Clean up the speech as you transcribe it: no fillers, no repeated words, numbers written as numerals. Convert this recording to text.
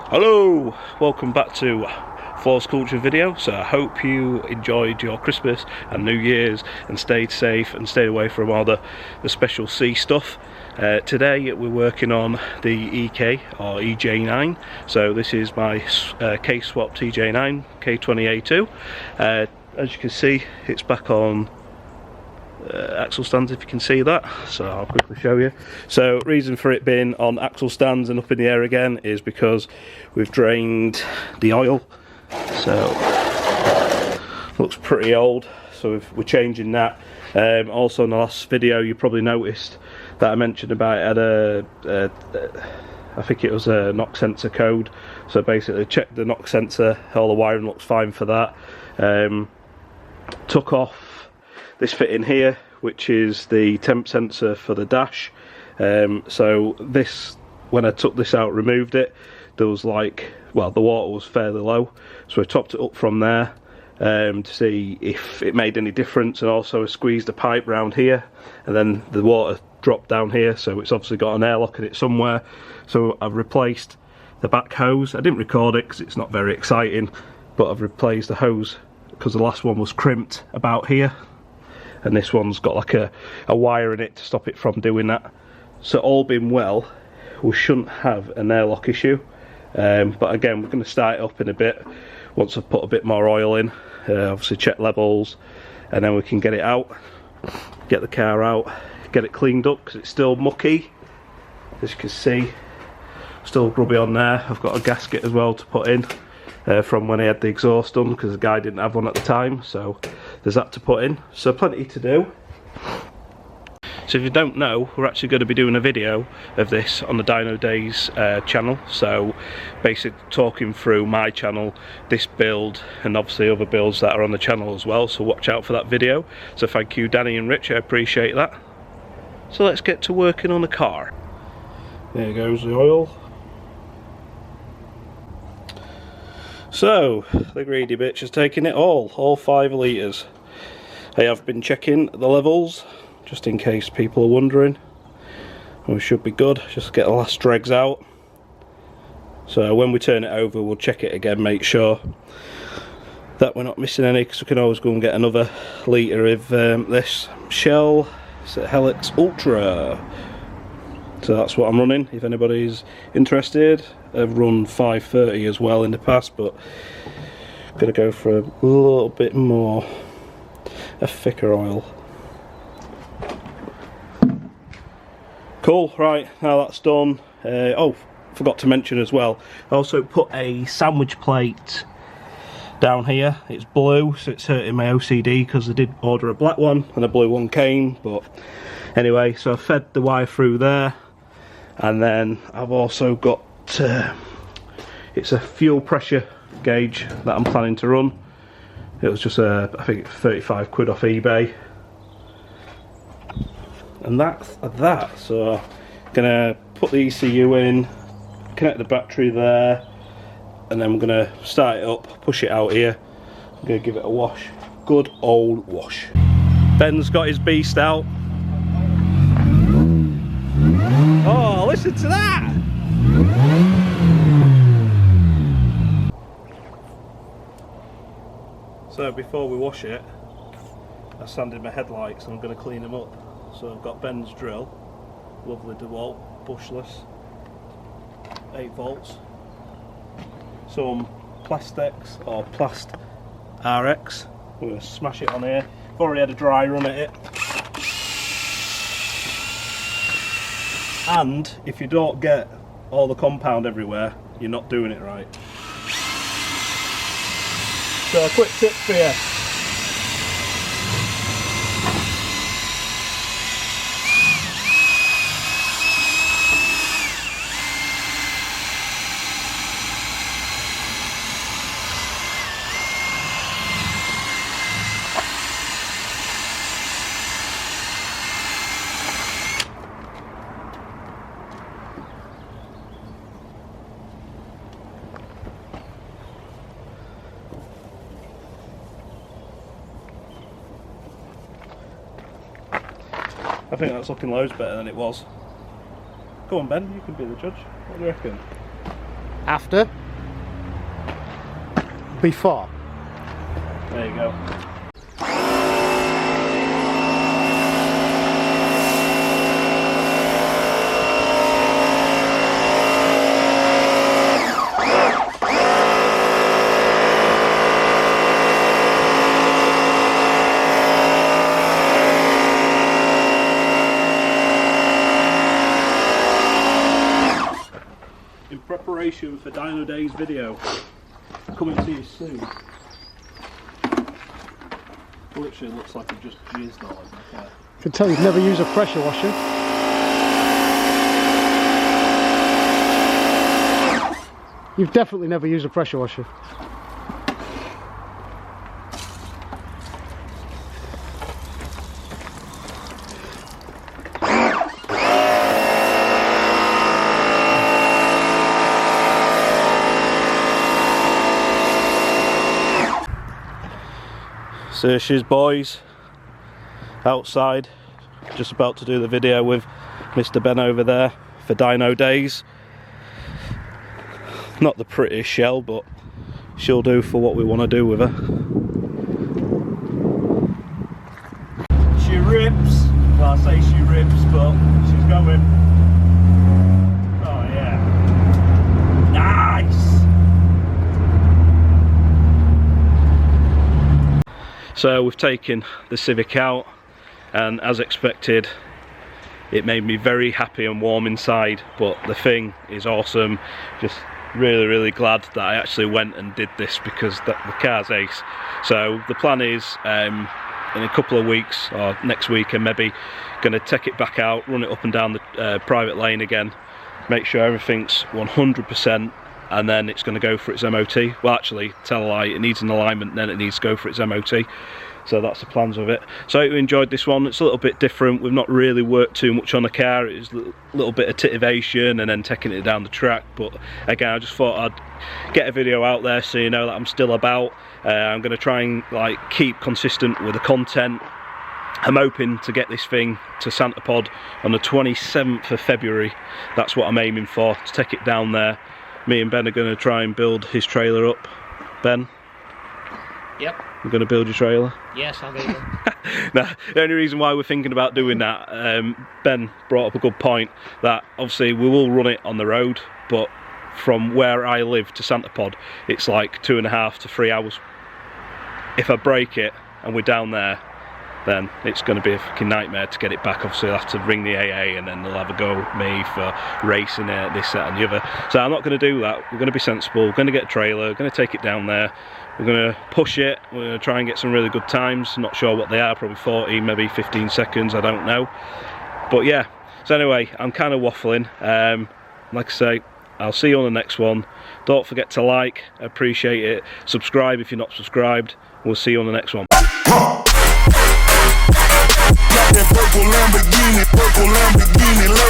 Hello, welcome back to Floors Culture video. So I hope you enjoyed your Christmas and New Year's and stayed safe and stayed away from all the special C stuff. Today we're working on the EK or EJ9. So this is my kswapped EJ9 K20A2. As you can see, it's back on axle stands, if you can see that, so I'll quickly show you. So reason for it being on axle stands and up in the air again is because we've drained the oil, so looks pretty old, so we're changing that. Also in the last video you probably noticed that I mentioned about it had I think it was a knock sensor code, so basically checked the knock sensor, all the wiring looks fine for that. Took off this fitting here, which is the temp sensor for the dash. So this, when I took this out, removed it, there was like, well, the water was fairly low, so I topped it up from there to see if it made any difference, and also I squeezed a pipe round here and then the water dropped down here, so it's obviously got an airlock in it somewhere. So I've replaced the back hose. I didn't record it because it's not very exciting, but I've replaced the hose because the last one was crimped about here, and this one's got like a wire in it to stop it from doing that. So all being well, we shouldn't have an airlock issue, but again we're going to start it up in a bit once I've put a bit more oil in, obviously check levels, and then we can get it out, get the car out, get it cleaned up because it's still mucky, as you can see, still grubby on there. I've got a gasket as well to put in from when I had the exhaust done, because the guy didn't have one at the time, so there's that to put in, so plenty to do. So if you don't know, we're actually going to be doing a video of this on the Dynodaze channel, so basically talking through my channel, this build, and obviously other builds that are on the channel as well, so watch out for that video. So thank you Danny and Rich, I appreciate that. So let's get to working on the car. There goes the oil. So, the greedy bitch is taking it all 5 litres. I have been checking the levels, just in case people are wondering. We should be good, just get the last dregs out. So when we turn it over we'll check it again, make sure that we're not missing any, because we can always go and get another litre of this Shell Helix Ultra. So that's what I'm running, if anybody's interested. I've run 530 as well in the past, but I'm going to go for a little bit more, a thicker oil. Cool, right, now that's done. Oh, forgot to mention as well, I also put a sandwich plate down here. It's blue, so it's hurting my OCD because I did order a black one and a blue one came, but anyway, so I fed the wire through there. And then I've also got, it's a fuel pressure gauge that I'm planning to run. It was just I think 35 quid off eBay. And that's that. So I'm gonna put the ECU in, connect the battery there, and then I'm gonna start it up, push it out here. I'm gonna give it a wash, good old wash. Ben's got his beast out. Oh, listen to that! So before we wash it, I sanded my headlights and I'm going to clean them up. So I've got Ben's drill, lovely DeWalt, bushless, 8 volts, some plastics or Plast RX. I'm going to smash it on here. I've already had a dry run at it. And if you don't get all the compound everywhere, you're not doing it right. So a quick tip for you. I think that's looking loads better than it was. Go on Ben, you can be the judge. What do you reckon? after, before. There you go. In preparation for Dynodaze video coming to you soon. Literally looks like I've just jizzed all over my car. I can tell you've never used a pressure washer. You've definitely never used a pressure washer. So she's boys outside, just about to do the video with Mr. Ben over there for Dynodaze. Not the prettiest shell, but she'll do for what we want to do with her. She rips. Well, I say she rips, but she's going. Oh yeah. Nice! So we've taken the Civic out, and as expected it made me very happy and warm inside, but the thing is awesome. Just really glad that I actually went and did this, because the car's ace. So the plan is in a couple of weeks or next weekend maybe, going to take it back out, run it up and down the private lane again, make sure everything's 100%, and then it's going to go for its MOT. Well, actually, tell a lie, it needs an alignment, then it needs to go for its MOT. So that's the plans of it. So I hope you enjoyed this one. It's a little bit different. We've not really worked too much on the car. It's a little bit of titivation and then taking it down the track. But again, I just thought I'd get a video out there so you know that I'm still about. I'm going to try and keep consistent with the content. I'm hoping to get this thing to Santa Pod on the 27th of February. That's what I'm aiming for, to take it down there. Me and Ben are going to try and build his trailer up. Ben? Yep. We're going to build your trailer? Yes, I'll get it. Now, the only reason why we're thinking about doing that, Ben brought up a good point, that obviously we will run it on the road, but from where I live to Santa Pod, it's like 2.5 to 3 hours. If I break it and we're down there, then it's going to be a fucking nightmare to get it back. Obviously I'll have to ring the AA and then they'll have a go at me for racing it, this, that and the other. So I'm not going to do that. We're going to be sensible. We're going to get a trailer, we're going to take it down there, we're going to push it, we're going to try and get some really good times. Not sure what they are, probably 40, maybe 15 seconds, I don't know. But yeah, so anyway, I'm kind of waffling. Like I say, I'll see you on the next one. Don't forget to like, I appreciate it. Subscribe if you're not subscribed. We'll see you on the next one. Got that purple Lamborghini lurking.